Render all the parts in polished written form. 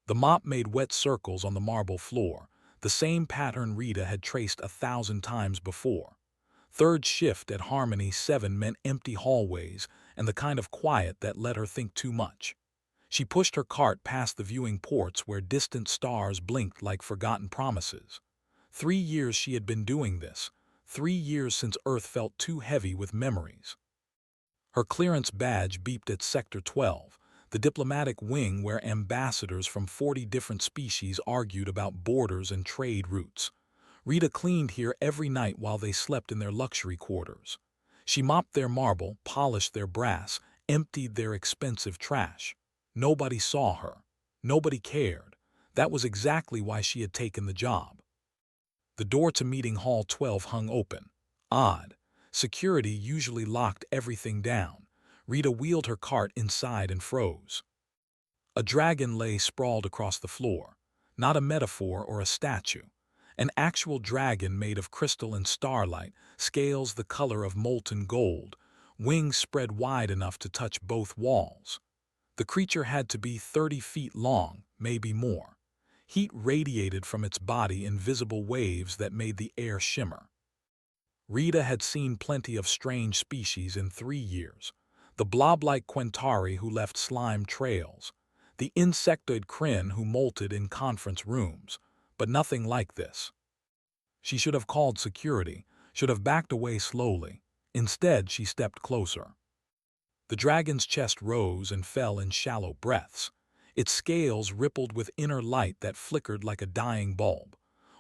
The mop made wet circles on the marble floor, the same pattern Rita had traced 1,000 times before. Third shift at Harmony 7 meant empty hallways and the kind of quiet that let her think too much. She pushed her cart past the viewing ports where distant stars blinked like forgotten promises. 3 years she had been doing this, 3 years since Earth felt too heavy with memories. Her clearance badge beeped at Sector 12, the diplomatic wing where ambassadors from 40 different species argued about borders and trade routes. Rita cleaned here every night while they slept in their luxury quarters. She mopped their marble, polished their brass, emptied their expensive trash. Nobody saw her. Nobody cared. That was exactly why she had taken the job. The door to Meeting Hall 12 hung open. Odd. Security usually locked everything down. Rita wheeled her cart inside and froze. A dragon lay sprawled across the floor. Not a metaphor or a statue. An actual dragon made of crystal and starlight, scales the color of molten gold, wings spread wide enough to touch both walls. The creature had to be 30 feet long, maybe more. Heat radiated from its body in visible waves that made the air shimmer. Rita had seen plenty of strange species in 3 years. The blob-like Quentari who left slime trails, the insectoid Kryn who molted in conference rooms, but nothing like this. She should have called security, should have backed away slowly. Instead, she stepped closer. The dragon's chest rose and fell in shallow breaths. Its scales rippled with inner light that flickered like a dying bulb.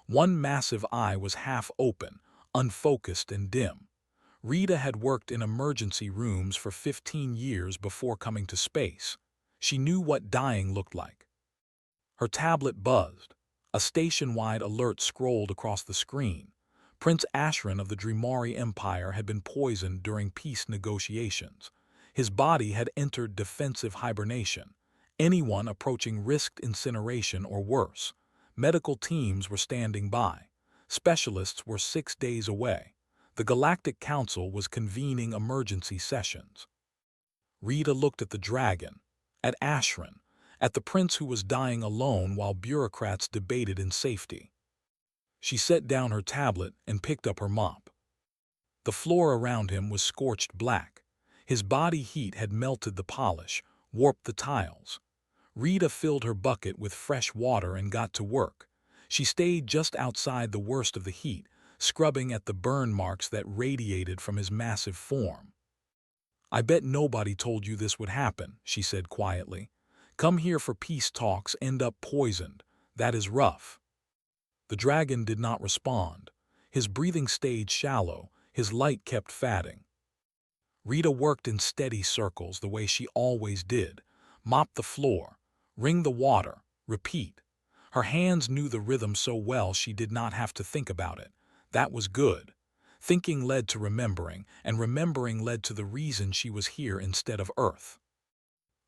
One massive eye was half open, unfocused and dim. Rita had worked in emergency rooms for 15 years before coming to space. She knew what dying looked like. Her tablet buzzed. A station-wide alert scrolled across the screen. Prince Ashran of the Dremari Empire had been poisoned during peace negotiations. His body had entered defensive hibernation. Anyone approaching risked incineration or worse. Medical teams were standing by. Specialists were 6 days away. The Galactic Council was convening emergency sessions. Rita looked at the dragon, at Ashran, at the prince who was dying alone while bureaucrats debated in safety. She set down her tablet and picked up her mop. The floor around him was scorched black. His body heat had melted the polish, warped the tiles. Rita filled her bucket with fresh water and got to work. She stayed just outside the worst of the heat, scrubbing at the burn marks that radiated from his massive form. "I bet nobody told you this would happen," she said quietly. "Come here for peace talks, end up poisoned. That is rough." The dragon did not respond. His breathing stayed shallow, his light kept fading. Rita worked in steady circles the way she always did. Mop the floor, wring the water, repeat. Her hands knew the rhythm so well she did not have to think about it. That was good. Thinking led to remembering, and remembering led to the reason she was here instead of Earth.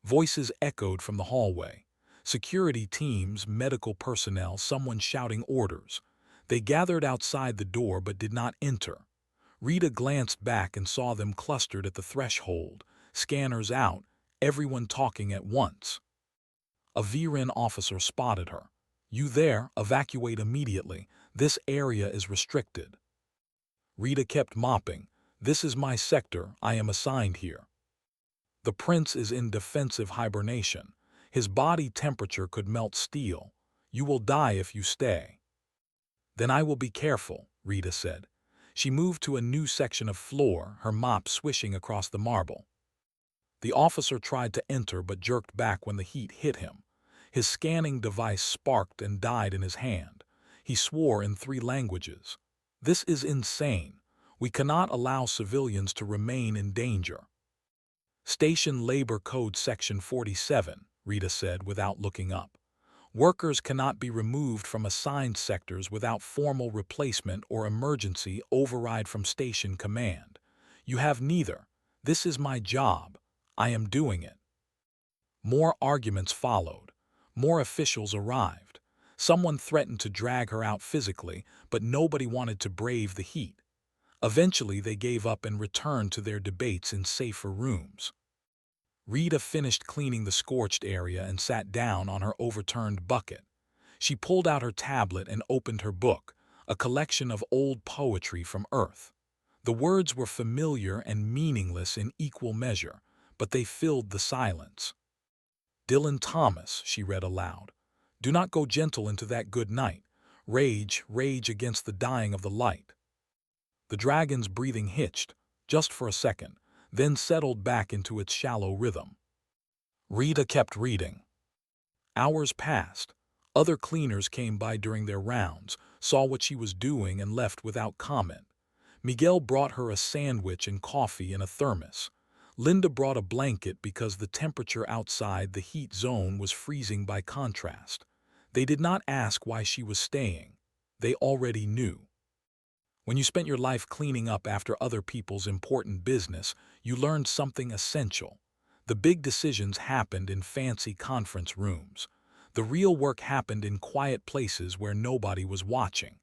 Voices echoed from the hallway. Security teams, medical personnel, someone shouting orders. They gathered outside the door but did not enter. Rita glanced back and saw them clustered at the threshold, scanners out, everyone talking at once. A VRIN officer spotted her. "You there, evacuate immediately. This area is restricted." Rita kept mopping. "This is my sector, I am assigned here." The prince is in defensive hibernation. His body temperature could melt steel. "You will die if you stay." "Then I will be careful," Rita said. She moved to a new section of floor, her mop swishing across the marble. The officer tried to enter but jerked back when the heat hit him. His scanning device sparked and died in his hand. He swore in 3 languages. "This is insane. We cannot allow civilians to remain in danger." "Station Labor Code Section 47, Rita said without looking up. "Workers cannot be removed from assigned sectors without formal replacement or emergency override from station command. You have neither. This is my job. I am doing it." More arguments followed. More officials arrived. Someone threatened to drag her out physically, but nobody wanted to brave the heat. Eventually they gave up and returned to their debates in safer rooms. Rita finished cleaning the scorched area and sat down on her overturned bucket. She pulled out her tablet and opened her book, a collection of old poetry from Earth. The words were familiar and meaningless in equal measure, but they filled the silence. Dylan Thomas, she read aloud. Do not go gentle into that good night. Rage, rage against the dying of the light. The dragon's breathing hitched, just for a second, then settled back into its shallow rhythm. Rita kept reading. Hours passed. Other cleaners came by during their rounds, saw what she was doing and left without comment. Miguel brought her a sandwich and coffee in a thermos. Linda brought a blanket because the temperature outside the heat zone was freezing by contrast. They did not ask why she was staying. They already knew. When you spent your life cleaning up after other people's important business, you learned something essential. The big decisions happened in fancy conference rooms. The real work happened in quiet places where nobody was watching.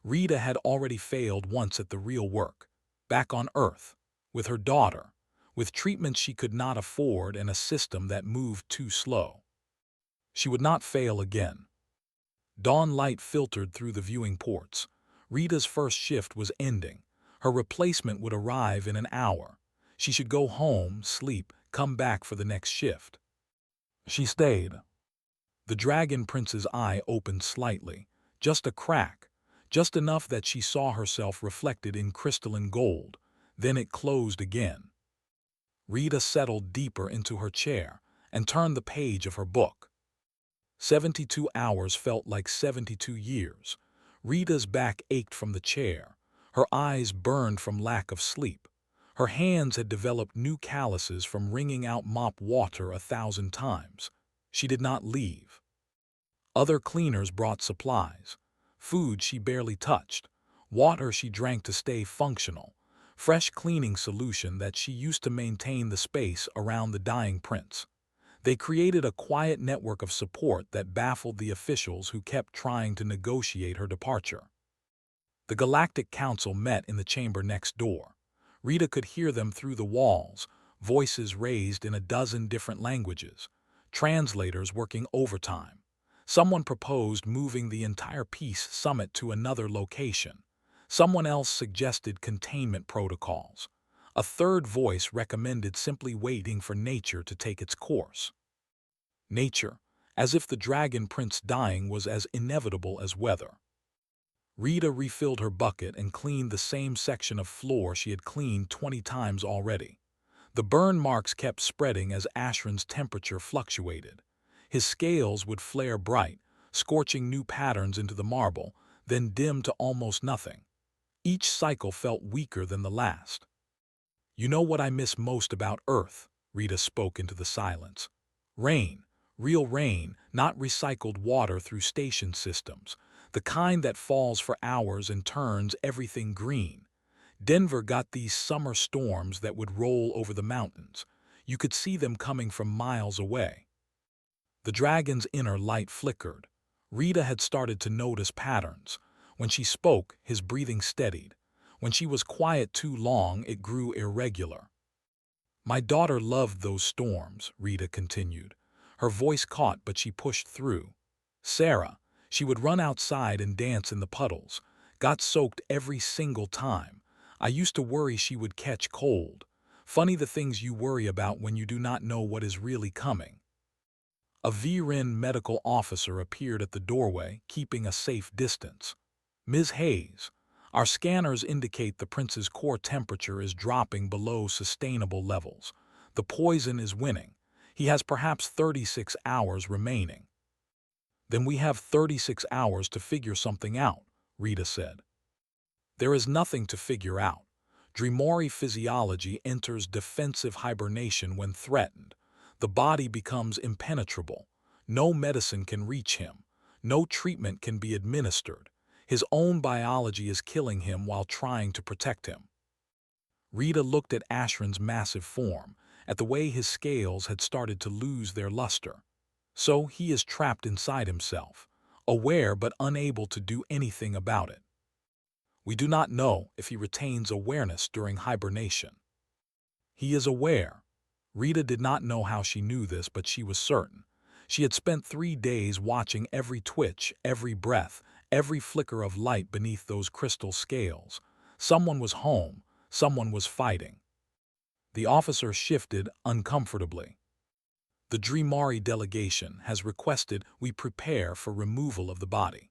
Rita had already failed once at the real work, back on Earth, with her daughter, with treatments she could not afford and a system that moved too slow. She would not fail again. Dawn light filtered through the viewing ports. Rita's first shift was ending. Her replacement would arrive in an hour. She should go home, sleep, come back for the next shift. She stayed. The Dragon Prince's eye opened slightly, just a crack, just enough that she saw herself reflected in crystalline gold. Then it closed again. Rita settled deeper into her chair and turned the page of her book. 72 hours felt like 72 years. Rita's back ached from the chair. Her eyes burned from lack of sleep. Her hands had developed new calluses from wringing out mop water 1,000 times. She did not leave. Other cleaners brought supplies. Food she barely touched. Water she drank to stay functional. Fresh cleaning solution that she used to maintain the space around the dying prince. They created a quiet network of support that baffled the officials who kept trying to negotiate her departure. The Galactic Council met in the chamber next door. Rita could hear them through the walls, voices raised in a dozen different languages, translators working overtime. Someone proposed moving the entire peace summit to another location. Someone else suggested containment protocols. A third voice recommended simply waiting for nature to take its course. Nature, as if the Dragon Prince dying was as inevitable as weather. Rita refilled her bucket and cleaned the same section of floor she had cleaned 20 times already. The burn marks kept spreading as Ashran's temperature fluctuated. His scales would flare bright, scorching new patterns into the marble, then dim to almost nothing. Each cycle felt weaker than the last. You know what I miss most about Earth? Rita spoke into the silence. Rain. Real rain, not recycled water through station systems. The kind that falls for hours and turns everything green. Denver got these summer storms that would roll over the mountains. You could see them coming from miles away. The dragon's inner light flickered. Rita had started to notice patterns. When she spoke, his breathing steadied. When she was quiet too long, it grew irregular. My daughter loved those storms, Rita continued. Her voice caught, but she pushed through. Sarah, she would run outside and dance in the puddles. Got soaked every single time. I used to worry she would catch cold. Funny the things you worry about when you do not know what is really coming. A VRIN medical officer appeared at the doorway, keeping a safe distance. Ms. Hayes, our scanners indicate the prince's core temperature is dropping below sustainable levels. The poison is winning. He has perhaps 36 hours remaining. Then we have 36 hours to figure something out, Rita said. There is nothing to figure out. Dremori physiology enters defensive hibernation when threatened. The body becomes impenetrable. No medicine can reach him. No treatment can be administered. His own biology is killing him while trying to protect him. Rita looked at Ashran's massive form, at the way his scales had started to lose their luster. So he is trapped inside himself, aware but unable to do anything about it. We do not know if he retains awareness during hibernation. He is aware. Rita did not know how she knew this, but she was certain. She had spent 3 days watching every twitch, every breath, every flicker of light beneath those crystal scales. Someone was home, someone was fighting. The officer shifted uncomfortably. The Dreamari delegation has requested we prepare for removal of the body.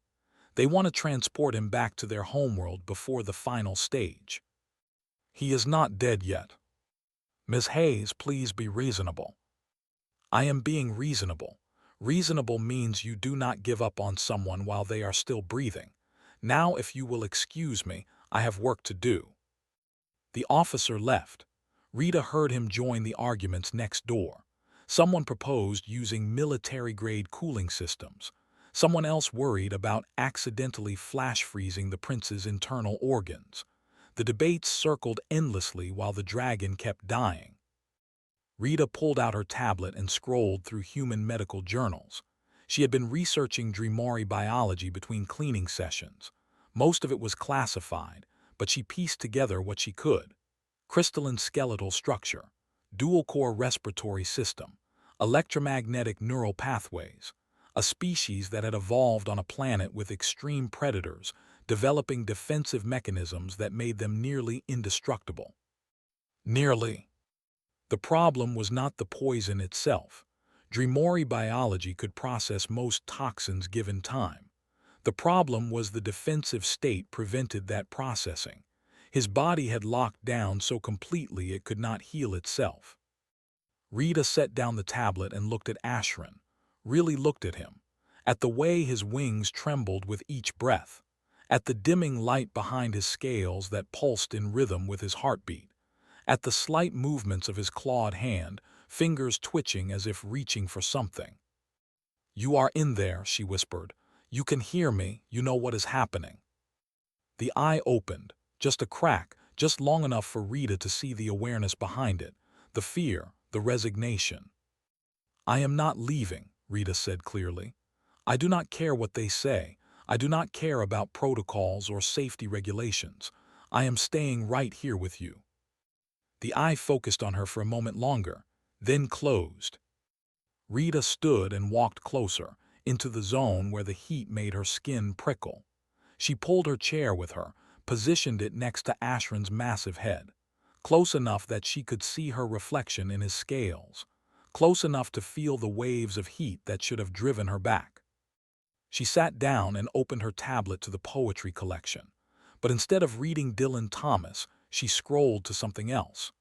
They want to transport him back to their homeworld before the final stage. He is not dead yet. Ms. Hayes, please be reasonable. I am being reasonable. Reasonable means you do not give up on someone while they are still breathing. Now, if you will excuse me, I have work to do. The officer left. Rita heard him join the arguments next door. Someone proposed using military-grade cooling systems. Someone else worried about accidentally flash-freezing the prince's internal organs. The debates circled endlessly while the dragon kept dying. Rita pulled out her tablet and scrolled through human medical journals. She had been researching Dreamari biology between cleaning sessions. Most of it was classified, but she pieced together what she could. Crystalline skeletal structure, dual-core respiratory system, electromagnetic neural pathways, a species that had evolved on a planet with extreme predators, developing defensive mechanisms that made them nearly indestructible. Nearly. The problem was not the poison itself. Dreamari biology could process most toxins given time. The problem was the defensive state prevented that processing. His body had locked down so completely it could not heal itself. Rita set down the tablet and looked at Ashran, really looked at him, at the way his wings trembled with each breath, at the dimming light behind his scales that pulsed in rhythm with his heartbeat, at the slight movements of his clawed hand, fingers twitching as if reaching for something. "You are in there," she whispered. "You can hear me, you know what is happening." The eye opened, just a crack, just long enough for Rita to see the awareness behind it, the fear, the resignation. "I am not leaving," Rita said clearly. "I do not care what they say. I do not care about protocols or safety regulations. I am staying right here with you." The eye focused on her for a moment longer, then closed. Rita stood and walked closer, into the zone where the heat made her skin prickle. She pulled her chair with her, positioned it next to Ashran's massive head, close enough that she could see her reflection in his scales, close enough to feel the waves of heat that should have driven her back. She sat down and opened her tablet to the poetry collection, but instead of reading Dylan Thomas, she scrolled to something else.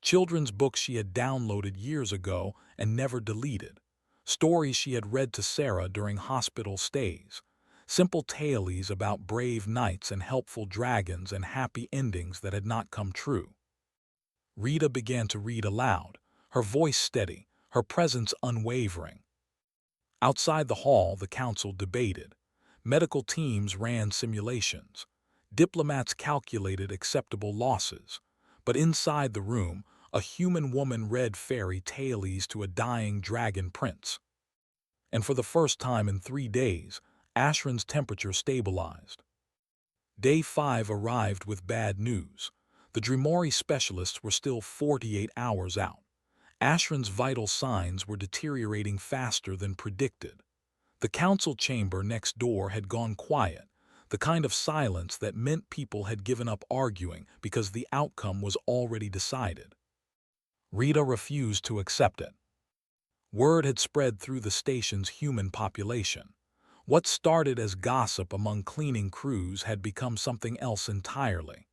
Children's books she had downloaded years ago and never deleted. Stories she had read to Sarah during hospital stays. Simple tales about brave knights and helpful dragons and happy endings that had not come true. Rita began to read aloud, her voice steady, her presence unwavering. Outside the hall, the council debated. Medical teams ran simulations. Diplomats calculated acceptable losses. But inside the room, a human woman read fairy tales to a dying dragon prince. And for the first time in 3 days, Ashran's temperature stabilized. Day 5 arrived with bad news. The Dreamari specialists were still 48 hours out. Ashran's vital signs were deteriorating faster than predicted. The council chamber next door had gone quiet, the kind of silence that meant people had given up arguing because the outcome was already decided. Rita refused to accept it. Word had spread through the station's human population. What started as gossip among cleaning crews had become something else entirely.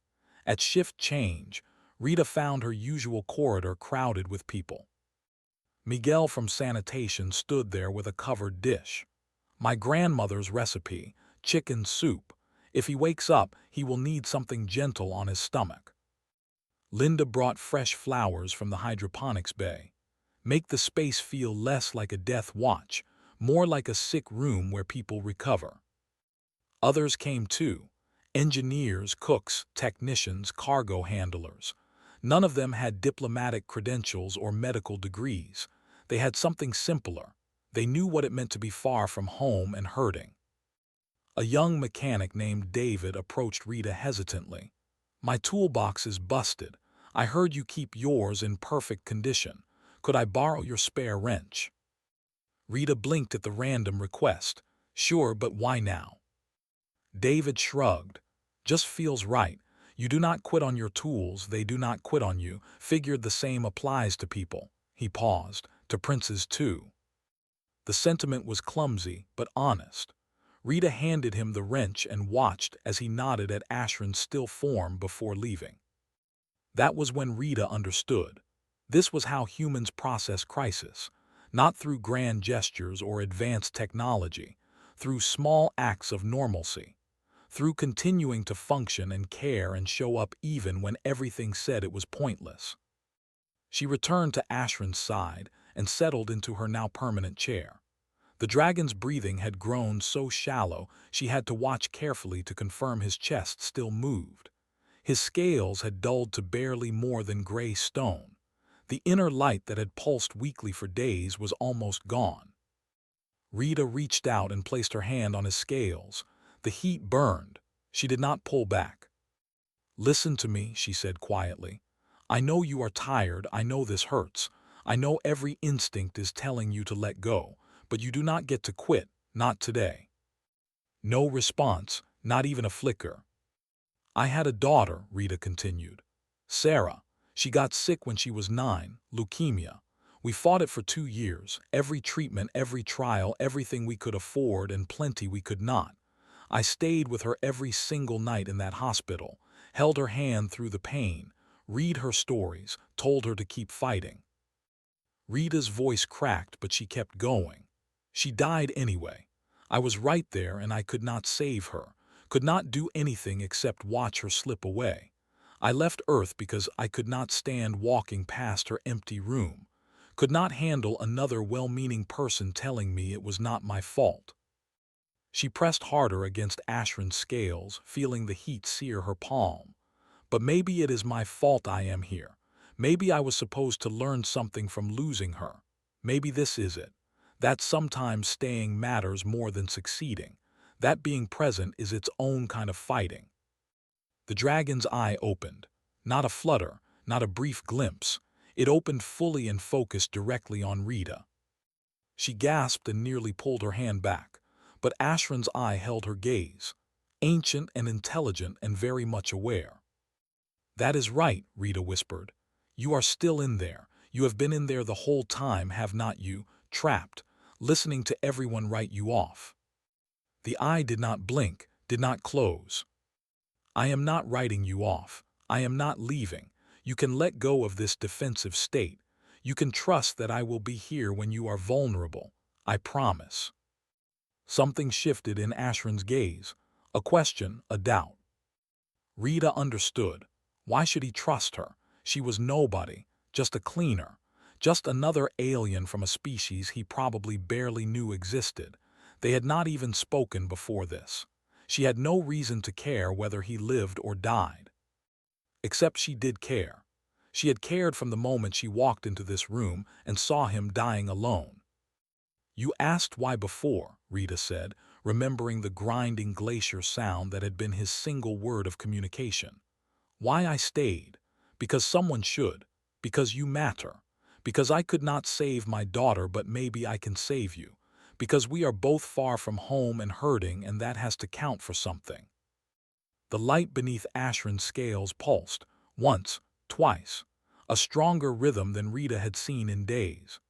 At shift change, Rita found her usual corridor crowded with people. Miguel from sanitation stood there with a covered dish. "My grandmother's recipe, chicken soup. If he wakes up, he will need something gentle on his stomach." Linda brought fresh flowers from the hydroponics bay. "Make the space feel less like a death watch, more like a sick room where people recover." Others came too. Engineers, cooks, technicians, cargo handlers. None of them had diplomatic credentials or medical degrees. They had something simpler. They knew what it meant to be far from home and hurting. A young mechanic named David approached Rita hesitantly. "My toolbox is busted. I heard you keep yours in perfect condition. Could I borrow your spare wrench? Rita blinked at the random request. Sure, but why now? David shrugged. Just feels right. You do not quit on your tools, they do not quit on you. Figured the same applies to people. He paused. To princes too. The sentiment was clumsy, but honest. Rita handed him the wrench and watched as he nodded at Ashran's still form before leaving. That was when Rita understood. This was how humans process crisis, not through grand gestures or advanced technology, through small acts of normalcy, through continuing to function and care and show up even when everything said it was pointless. She returned to Ashran's side and settled into her now permanent chair. The dragon's breathing had grown so shallow she had to watch carefully to confirm his chest still moved. His scales had dulled to barely more than gray stone. The inner light that had pulsed weakly for days was almost gone. Rita reached out and placed her hand on his scales. The heat burned. She did not pull back. Listen to me, she said quietly. I know you are tired, I know this hurts. I know every instinct is telling you to let go, but you do not get to quit, not today. No response, not even a flicker. I had a daughter, Rita continued. Sarah. She got sick when she was 9, leukemia. We fought it for 2 years, every treatment, every trial, everything we could afford and plenty we could not. I stayed with her every single night in that hospital, held her hand through the pain, read her stories, told her to keep fighting. Rita's voice cracked, but she kept going. She died anyway. I was right there and I could not save her, could not do anything except watch her slip away. I left Earth because I could not stand walking past her empty room, could not handle another well-meaning person telling me it was not my fault. She pressed harder against Ashran's scales, feeling the heat sear her palm. But maybe it is my fault I am here. Maybe I was supposed to learn something from losing her. Maybe this is it. That sometimes staying matters more than succeeding. That being present is its own kind of fighting. The dragon's eye opened. Not a flutter, not a brief glimpse. It opened fully and focused directly on Rita. She gasped and nearly pulled her hand back, but Ashran's eye held her gaze, ancient and intelligent and very much aware. That is right, Rita whispered. You are still in there. You have been in there the whole time, have not you, trapped, listening to everyone write you off. The eye did not blink, did not close. I am not writing you off. I am not leaving. You can let go of this defensive state. You can trust that I will be here when you are vulnerable. I promise. Something shifted in Ashran's gaze. A question, a doubt. Rita understood. Why should he trust her? She was nobody, just a cleaner, just another alien from a species he probably barely knew existed. They had not even spoken before this. She had no reason to care whether he lived or died. Except she did care. She had cared from the moment she walked into this room and saw him dying alone. You asked why before, Rita said, remembering the grinding glacier sound that had been his single word of communication. Why I stayed? Because someone should. Because you matter. Because I could not save my daughter, but maybe I can save you. Because we are both far from home and hurting, and that has to count for something. The light beneath Ashran's scales pulsed, once, twice, a stronger rhythm than Rita had seen in days.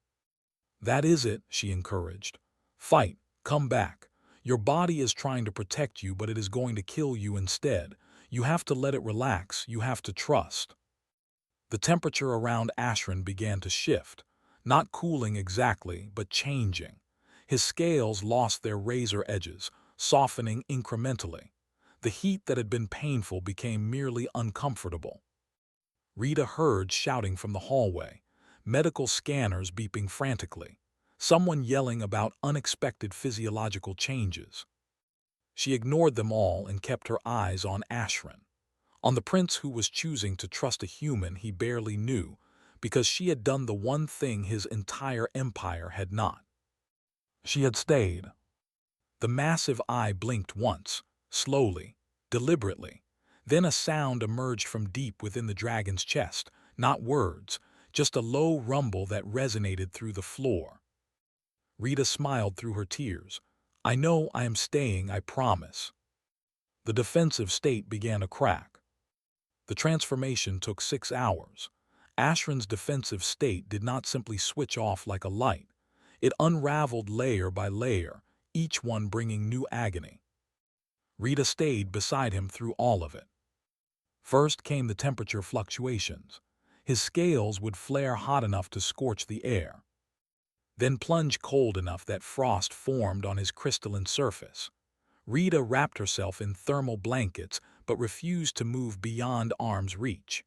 That is it, she encouraged. Fight, come back. Your body is trying to protect you, but it is going to kill you instead. You have to let it relax, you have to trust. The temperature around Ashran began to shift, not cooling exactly, but changing. His scales lost their razor edges, softening incrementally. The heat that had been painful became merely uncomfortable. Rita heard shouting from the hallway, medical scanners beeping frantically, someone yelling about unexpected physiological changes. She ignored them all and kept her eyes on Ashran, on the prince who was choosing to trust a human he barely knew because she had done the one thing his entire empire had not. She had stayed. The massive eye blinked once, slowly, deliberately. Then a sound emerged from deep within the dragon's chest, not words, just a low rumble that resonated through the floor. Rita smiled through her tears. "I know I am staying, I promise." The defensive state began to crack. The transformation took 6 hours. Ashran's defensive state did not simply switch off like a light. It unraveled layer by layer, each one bringing new agony. Rita stayed beside him through all of it. First came the temperature fluctuations. His scales would flare hot enough to scorch the air, then plunge cold enough that frost formed on his crystalline surface. Rita wrapped herself in thermal blankets but refused to move beyond arm's reach.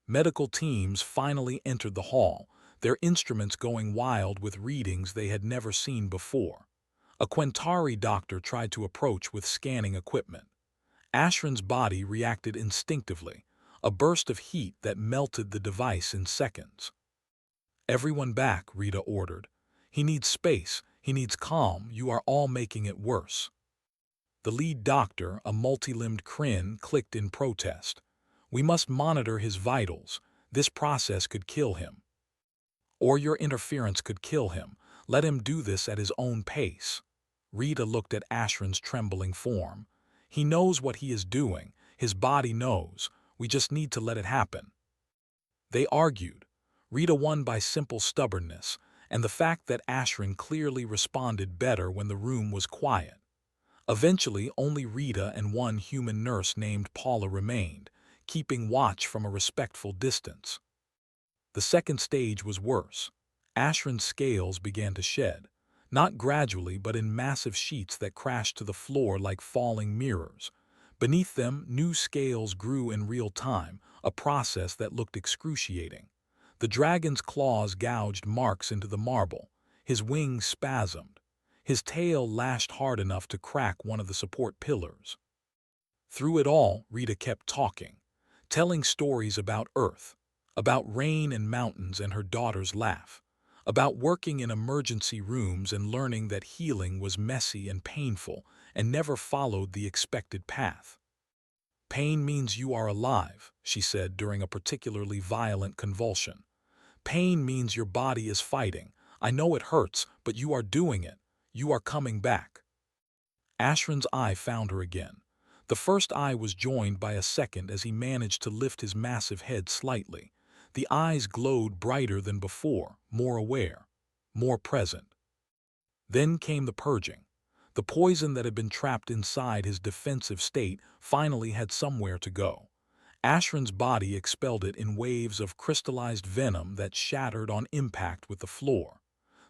Medical teams finally entered the hall, their instruments going wild with readings they had never seen before. A Quentari doctor tried to approach with scanning equipment. Ashran's body reacted instinctively, a burst of heat that melted the device in seconds. "Everyone back," Rita ordered. "He needs space, he needs calm, you are all making it worse." The lead doctor, a multi-limbed Kryn, clicked in protest. "We must monitor his vitals. This process could kill him. Or your interference could kill him. Let him do this at his own pace." Rita looked at Ashran's trembling form. "He knows what he is doing. His body knows. We just need to let it happen." They argued. Rita won by simple stubbornness, and the fact that Ashran clearly responded better when the room was quiet. Eventually, only Rita and one human nurse named Paula remained, keeping watch from a respectful distance. The second stage was worse. Ashran's scales began to shed, not gradually but in massive sheets that crashed to the floor like falling mirrors. Beneath them, new scales grew in real time, a process that looked excruciating. The dragon's claws gouged marks into the marble. His wings spasmed. His tail lashed hard enough to crack one of the support pillars. Through it all, Rita kept talking, telling stories about Earth, about rain and mountains and her daughter's laugh, about working in emergency rooms and learning that healing was messy and painful and never followed the expected path. "Pain means you are alive," she said during a particularly violent convulsion. "Pain means your body is fighting. I know it hurts, but you are doing it. You are coming back." Ashran's eye found her again. The first eye was joined by a second as he managed to lift his massive head slightly. The eyes glowed brighter than before, more aware, more present. Then came the purging. The poison that had been trapped inside his defensive state finally had somewhere to go. Ashran's body expelled it in waves of crystallized venom that shattered on impact with the floor.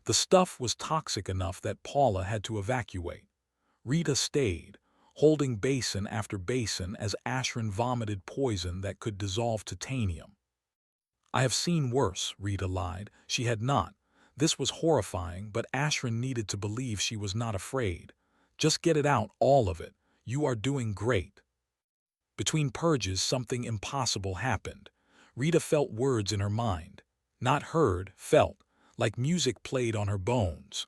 The stuff was toxic enough that Paula had to evacuate. Rita stayed, holding basin after basin as Ashran vomited poison that could dissolve titanium. "I have seen worse," Rita lied. She had not. This was horrifying, but Ashran needed to believe she was not afraid. "Just get it out, all of it. You are doing great." Between purges, something impossible happened. Rita felt words in her mind. Not heard, felt, like music played on her bones.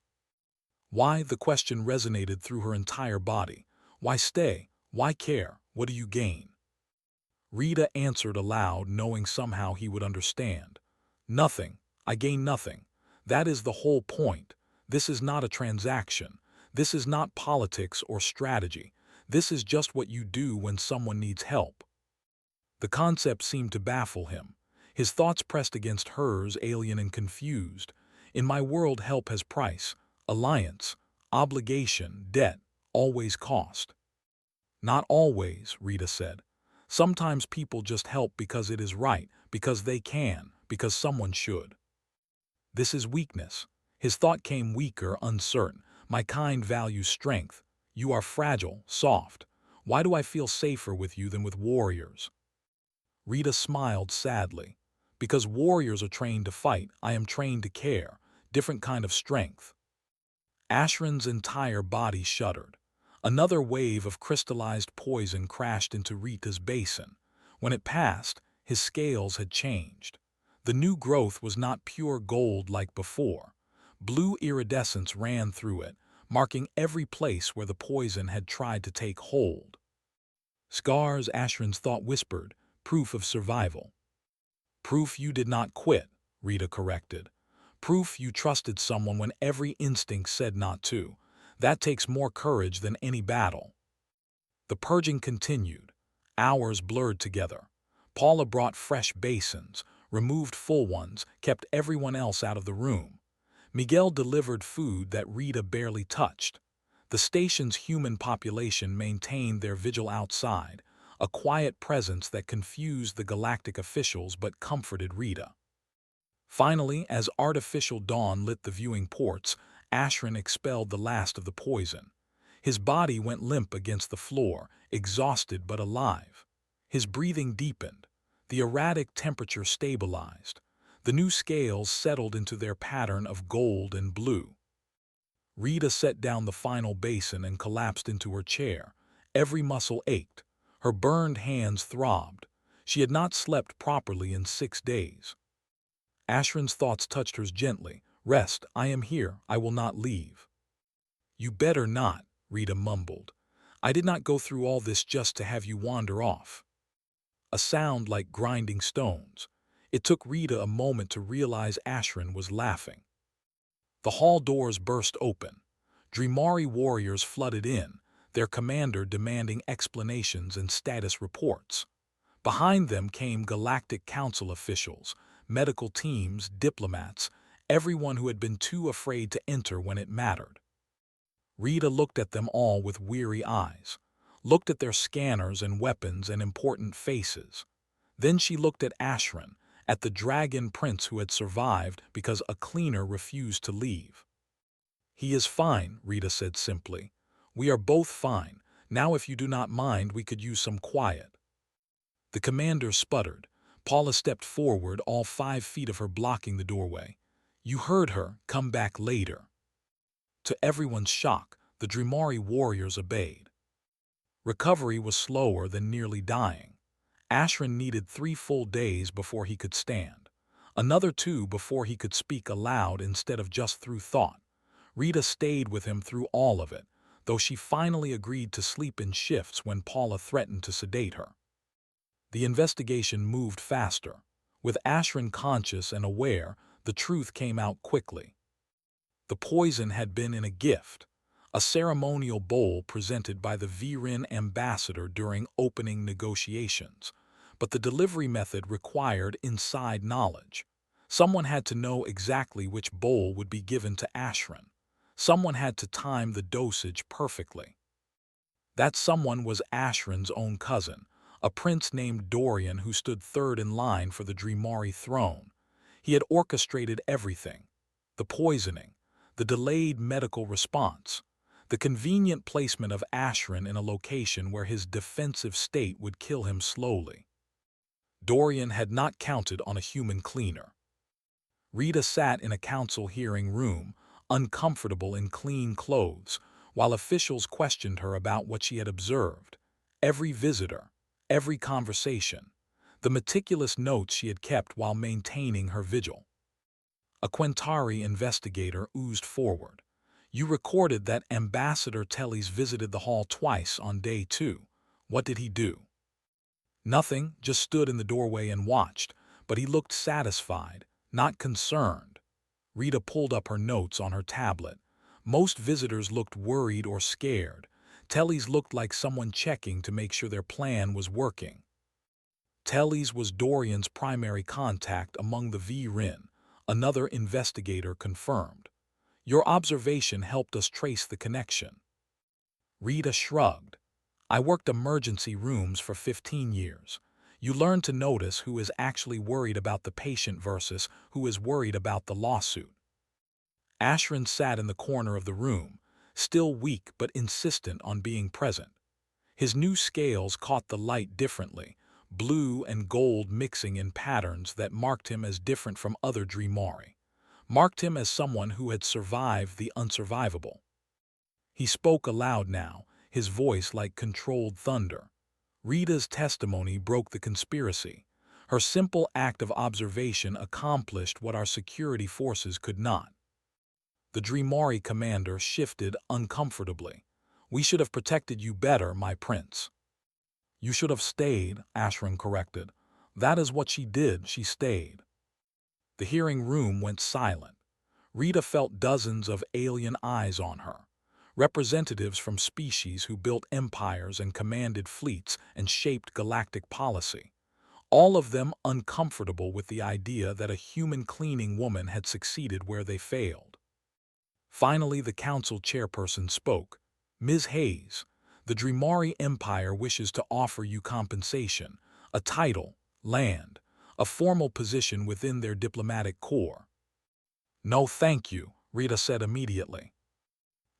Why? The question resonated through her entire body. Why stay? Why care? What do you gain? Rita answered aloud, knowing somehow he would understand. "Nothing. I gain nothing. That is the whole point. This is not a transaction. This is not politics or strategy. This is just what you do when someone needs help." The concept seemed to baffle him. His thoughts pressed against hers, alien and confused. "In my world, help has price. Alliance, obligation, debt, always cost." "Not always," Rita said. "Sometimes people just help because it is right, because they can, because someone should." "This is weakness." His thought came weaker, uncertain. "My kind values strength. You are fragile, soft. Why do I feel safer with you than with warriors?" Rita smiled sadly. "Because warriors are trained to fight, I am trained to care. Different kind of strength." Ashran's entire body shuddered. Another wave of crystallized poison crashed into Rita's basin. When it passed, his scales had changed. The new growth was not pure gold like before. Blue iridescence ran through it, marking every place where the poison had tried to take hold. "Scars," Ashran's thought whispered, "proof of survival." Proof you did not quit, Rita corrected. Proof you trusted someone when every instinct said not to. That takes more courage than any battle. The purging continued. Hours blurred together. Paula brought fresh basins, removed full ones, kept everyone else out of the room. Miguel delivered food that Rita barely touched. The station's human population maintained their vigil outside, a quiet presence that confused the galactic officials but comforted Rita. Finally, as artificial dawn lit the viewing ports, Ashran expelled the last of the poison. His body went limp against the floor, exhausted but alive. His breathing deepened. The erratic temperature stabilized. The new scales settled into their pattern of gold and blue. Rita set down the final basin and collapsed into her chair. Every muscle ached. Her burned hands throbbed. She had not slept properly in 6 days. Ashran's thoughts touched hers gently. Rest, I am here, I will not leave. You better not, Rita mumbled. I did not go through all this just to have you wander off. A sound like grinding stones. It took Rita a moment to realize Ashran was laughing. The hall doors burst open. Dreamari warriors flooded in, their commander demanding explanations and status reports. Behind them came Galactic Council officials, medical teams, diplomats, everyone who had been too afraid to enter when it mattered. Rita looked at them all with weary eyes, looked at their scanners and weapons and important faces. Then she looked at Ashran, at the dragon prince who had survived because a cleaner refused to leave. He is fine, Rita said simply. We are both fine. Now if you do not mind, we could use some quiet. The commander sputtered. Paula stepped forward, all 5 feet of her blocking the doorway. You heard her, come back later. To everyone's shock, the Dreamari warriors obeyed. Recovery was slower than nearly dying. Ashran needed 3 full days before he could stand. Another 2 before he could speak aloud instead of just through thought. Rita stayed with him through all of it, though she finally agreed to sleep in shifts when Paula threatened to sedate her. The investigation moved faster. With Ashran conscious and aware, the truth came out quickly. The poison had been in a gift, a ceremonial bowl presented by the Viren ambassador during opening negotiations. But the delivery method required inside knowledge. Someone had to know exactly which bowl would be given to Ashran. Someone had to time the dosage perfectly. That someone was Ashran's own cousin, a prince named Dorian who stood 3rd in line for the Dreamari throne. He had orchestrated everything: the poisoning, the delayed medical response, the convenient placement of Ashran in a location where his defensive state would kill him slowly. Dorian had not counted on a human cleaner. Rita sat in a council hearing room, uncomfortable in clean clothes, while officials questioned her about what she had observed. Every visitor, every conversation, the meticulous notes she had kept while maintaining her vigil. A Quentari investigator oozed forward. You recorded that Ambassador Tellys visited the hall twice on day 2. What did he do? Nothing, just stood in the doorway and watched, but he looked satisfied, not concerned. Rita pulled up her notes on her tablet. Most visitors looked worried or scared. Tellys looked like someone checking to make sure their plan was working. Tellys was Dorian's primary contact among the Viren, another investigator confirmed. Your observation helped us trace the connection. Rita shrugged. I worked emergency rooms for 15 years. You learn to notice who is actually worried about the patient versus who is worried about the lawsuit. Ashran sat in the corner of the room, still weak but insistent on being present. His new scales caught the light differently, blue and gold mixing in patterns that marked him as different from other Dreamari, marked him as someone who had survived the unsurvivable. He spoke aloud now, his voice like controlled thunder. Rita's testimony broke the conspiracy. Her simple act of observation accomplished what our security forces could not. The Dreamari commander shifted uncomfortably. We should have protected you better, my prince. You should have stayed, Ashran corrected. That is what she did, she stayed. The hearing room went silent. Rita felt dozens of alien eyes on her. Representatives from species who built empires and commanded fleets and shaped galactic policy. All of them uncomfortable with the idea that a human cleaning woman had succeeded where they failed. Finally, the council chairperson spoke. Ms. Hayes, the Dremari Empire wishes to offer you compensation, a title, land, a formal position within their diplomatic corps. No, thank you, Rita said immediately.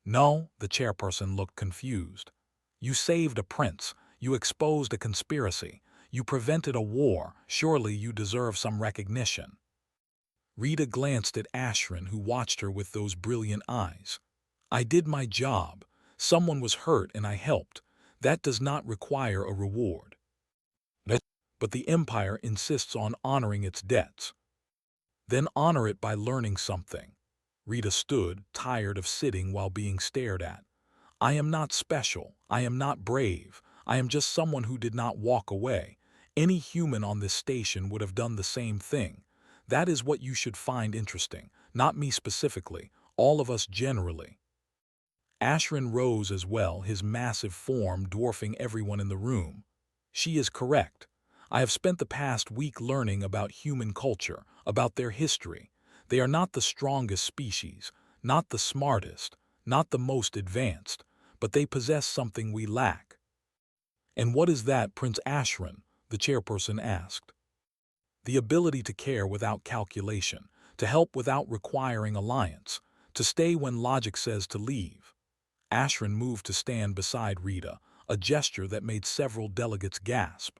No, the chairperson looked confused. You saved a prince. You exposed a conspiracy. You prevented a war. Surely you deserve some recognition. Rita glanced at Ashrin, who watched her with those brilliant eyes. I did my job. Someone was hurt and I helped. That does not require a reward. But the Empire insists on honoring its debts. Then honor it by learning something. Rita stood, tired of sitting while being stared at. I am not special. I am not brave. I am just someone who did not walk away. Any human on this station would have done the same thing. That is what you should find interesting. Not me specifically, all of us generally. Ashrin rose as well, his massive form dwarfing everyone in the room. She is correct. I have spent the past week learning about human culture, about their history. They are not the strongest species, not the smartest, not the most advanced, but they possess something we lack. And what is that, Prince Ashrin? The chairperson asked. The ability to care without calculation, to help without requiring alliance, to stay when logic says to leave. Ashrin moved to stand beside Rita, a gesture that made several delegates gasp.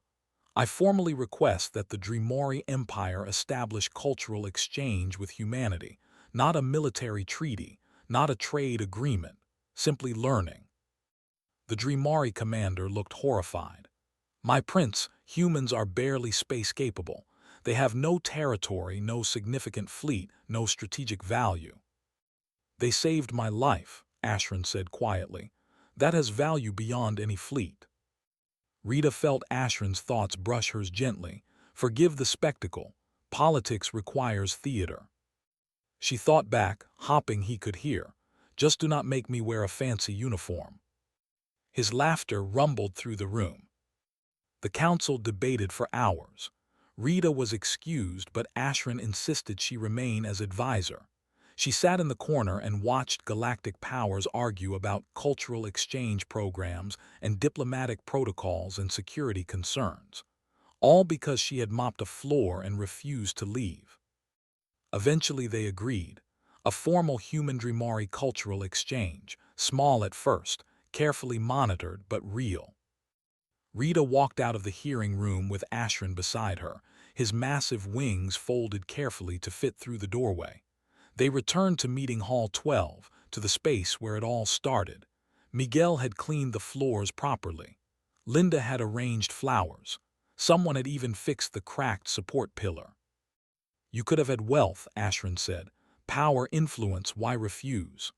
I formally request that the Dremori Empire establish cultural exchange with humanity, not a military treaty, not a trade agreement, simply learning. The Dremari commander looked horrified. My prince, humans are barely space-capable. They have no territory, no significant fleet, no strategic value. They saved my life, Ashrin said quietly. That has value beyond any fleet. Rita felt Ashrin's thoughts brush hers gently. Forgive the spectacle. Politics requires theater. She thought back, hopping he could hear. Just do not make me wear a fancy uniform. His laughter rumbled through the room. The council debated for hours. Rita was excused, but Ashrin insisted she remain as advisor. She sat in the corner and watched galactic powers argue about cultural exchange programs and diplomatic protocols and security concerns, all because she had mopped a floor and refused to leave. Eventually they agreed. A formal human Dremari cultural exchange, small at first, carefully monitored but real. Rita walked out of the hearing room with Ashrin beside her, his massive wings folded carefully to fit through the doorway. They returned to Meeting Hall 12, to the space where it all started. Miguel had cleaned the floors properly. Linda had arranged flowers. Someone had even fixed the cracked support pillar. You could have had wealth, Ashrin said. Power, influence, why refuse?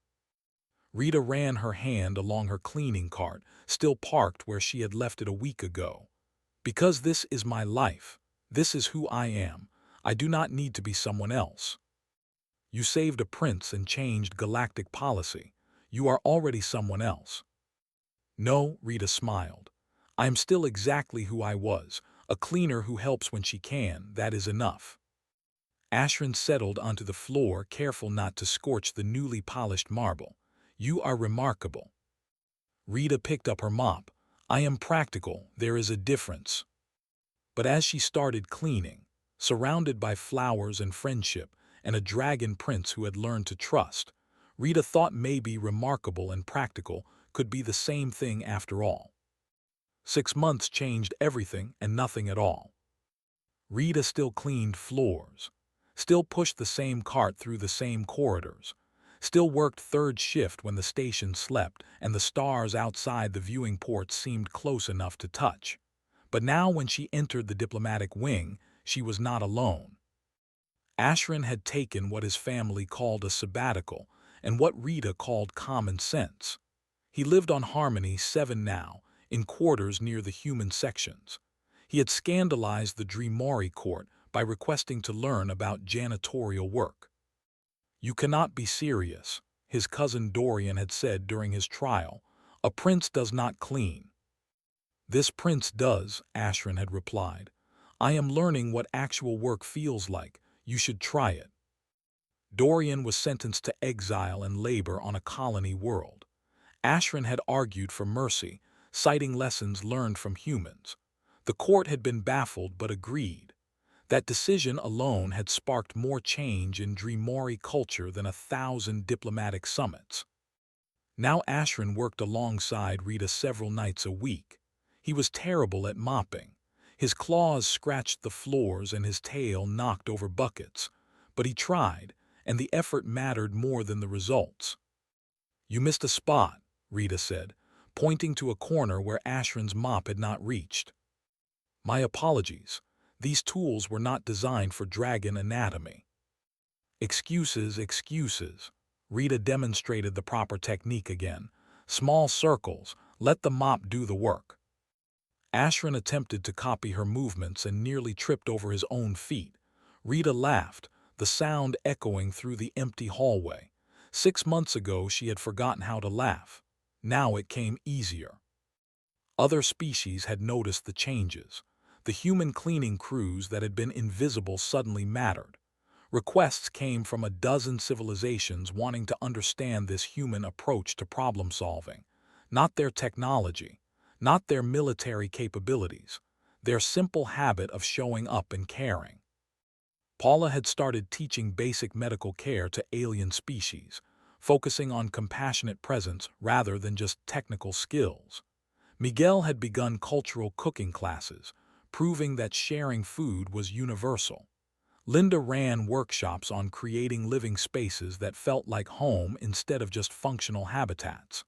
Rita ran her hand along her cleaning cart, still parked where she had left it a week ago. Because this is my life. This is who I am. I do not need to be someone else. You saved a prince and changed galactic policy. You are already someone else. No, Rita smiled. I am still exactly who I was, a cleaner who helps when she can, that is enough. Ashrin settled onto the floor, careful not to scorch the newly polished marble. You are remarkable. Rita picked up her mop. I am practical, there is a difference. But as she started cleaning, surrounded by flowers and friendship, and a dragon prince who had learned to trust, Rita thought maybe remarkable and practical could be the same thing after all. 6 months changed everything and nothing at all. Rita still cleaned floors, still pushed the same cart through the same corridors, still worked third shift when the station slept and the stars outside the viewing ports seemed close enough to touch. But now when she entered the diplomatic wing, she was not alone. Ashrin had taken what his family called a sabbatical and what Rita called common sense. He lived on Harmony 7 now, in quarters near the human sections. He had scandalized the Dreamori court by requesting to learn about janitorial work. "You cannot be serious," his cousin Dorian had said during his trial. "A prince does not clean." "This prince does," Ashran had replied. "I am learning what actual work feels like. You should try it." Dorian was sentenced to exile and labor on a colony world. Ashran had argued for mercy, citing lessons learned from humans. The court had been baffled but agreed. That decision alone had sparked more change in Dreamori culture than 1,000 diplomatic summits. Now Ashran worked alongside Rita several nights a week. He was terrible at mopping. His claws scratched the floors and his tail knocked over buckets. But he tried, and the effort mattered more than the results. "You missed a spot," Rita said, pointing to a corner where Ashran's mop had not reached. "My apologies. These tools were not designed for dragon anatomy." "Excuses, excuses." Rita demonstrated the proper technique again. "Small circles, let the mop do the work." Ashran attempted to copy her movements and nearly tripped over his own feet. Rita laughed, the sound echoing through the empty hallway. 6 months ago she had forgotten how to laugh. Now it came easier. Other species had noticed the changes. The human cleaning crews that had been invisible suddenly mattered. Requests came from a dozen civilizations wanting to understand this human approach to problem solving. Not their technology, not their military capabilities, their simple habit of showing up and caring. Paula had started teaching basic medical care to alien species, focusing on compassionate presence rather than just technical skills. Miguel had begun cultural cooking classes, proving that sharing food was universal. Linda ran workshops on creating living spaces that felt like home instead of just functional habitats.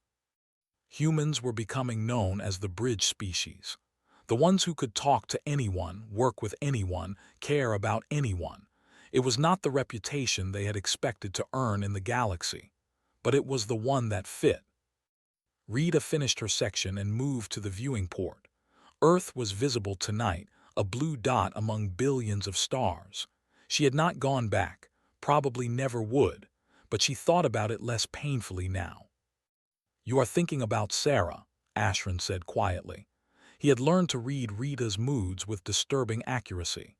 Humans were becoming known as the bridge species, the ones who could talk to anyone, work with anyone, care about anyone. It was not the reputation they had expected to earn in the galaxy, but it was the one that fit. Rita finished her section and moved to the viewing port. Earth was visible tonight, a blue dot among billions of stars. She had not gone back, probably never would, but she thought about it less painfully now. "You are thinking about Sarah," Ashran said quietly. He had learned to read Rita's moods with disturbing accuracy.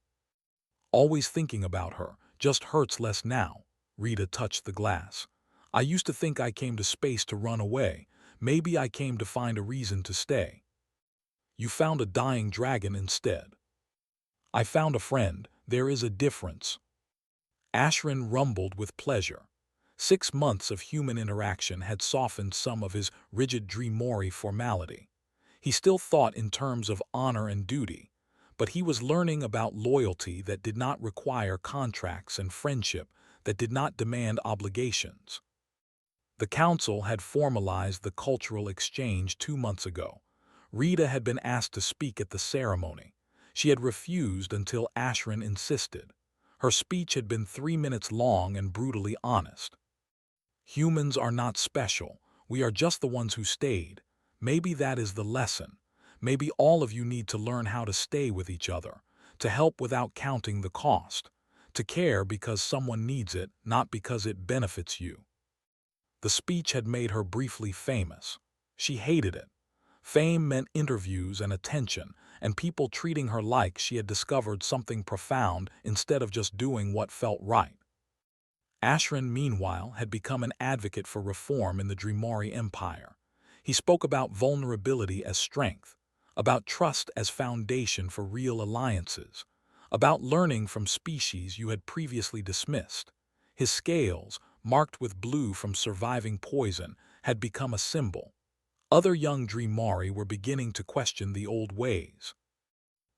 "Always thinking about her, just hurts less now." Rita touched the glass. "I used to think I came to space to run away. Maybe I came to find a reason to stay." "You found a dying dragon instead." "I found a friend. There is a difference." Ashran rumbled with pleasure. 6 months of human interaction had softened some of his rigid Dreamori formality. He still thought in terms of honor and duty, but he was learning about loyalty that did not require contracts and friendship that did not demand obligations. The council had formalized the cultural exchange 2 months ago. Rita had been asked to speak at the ceremony. She had refused until Ashran insisted. Her speech had been 3 minutes long and brutally honest. "Humans are not special. We are just the ones who stayed. Maybe that is the lesson. Maybe all of you need to learn how to stay with each other, to help without counting the cost, to care because someone needs it, not because it benefits you." The speech had made her briefly famous. She hated it. Fame meant interviews and attention, and people treating her like she had discovered something profound instead of just doing what felt right. Ashran, meanwhile, had become an advocate for reform in the Dreamori Empire. He spoke about vulnerability as strength, about trust as foundation for real alliances, about learning from species you had previously dismissed. His scales, marked with blue from surviving poison, had become a symbol. Other young Dreamori were beginning to question the old ways.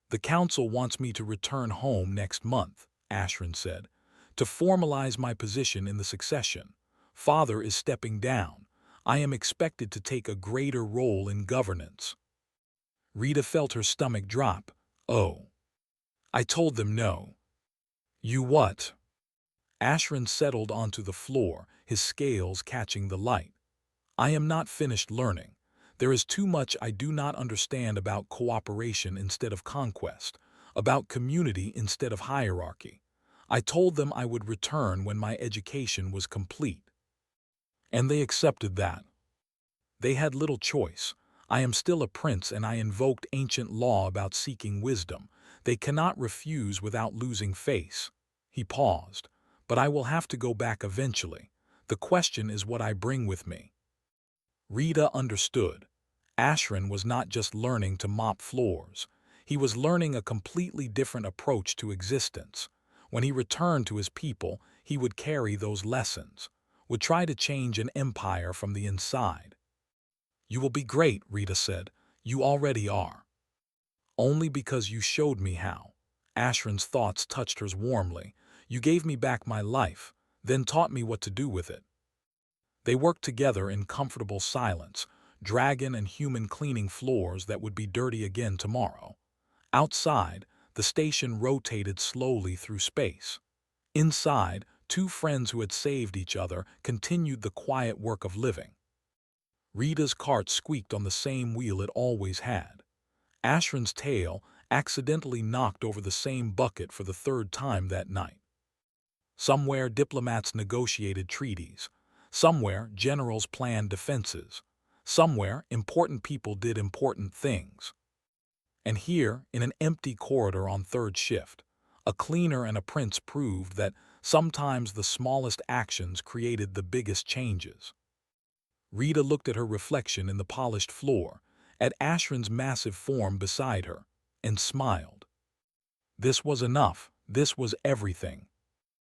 "The council wants me to return home next month," Ashran said, "to formalize my position in the succession. Father is stepping down. I am expected to take a greater role in governance." Rita felt her stomach drop. "Oh. I told them no." "You what?" Ashran settled onto the floor, his scales catching the light. "I am not finished learning. There is too much I do not understand about cooperation instead of conquest, about community instead of hierarchy. I told them I would return when my education was complete. And they accepted that. They had little choice. I am still a prince and I invoked ancient law about seeking wisdom. They cannot refuse without losing face. He paused. But I will have to go back eventually. The question is what I bring with me. Rita understood. Ashran was not just learning to mop floors. He was learning a completely different approach to existence. When he returned to his people, he would carry those lessons, would try to change an empire from the inside. You will be great, Rita said. You already are. Only because you showed me how. Ashran's thoughts touched hers warmly. You gave me back my life, then taught me what to do with it. They worked together in comfortable silence, dragon and human cleaning floors that would be dirty again tomorrow. Outside, the station rotated slowly through space. Inside, two friends who had saved each other continued the quiet work of living. Rita's cart squeaked on the same wheel it always had. Ashran's tail accidentally knocked over the same bucket for the third time that night. Somewhere diplomats negotiated treaties. Somewhere generals planned defenses. Somewhere important people did important things. And here, in an empty corridor on third shift, a cleaner and a prince proved that sometimes the smallest actions created the biggest changes. Rita looked at her reflection in the polished floor, at Ashran's massive form beside her, and smiled. This was enough. This was everything.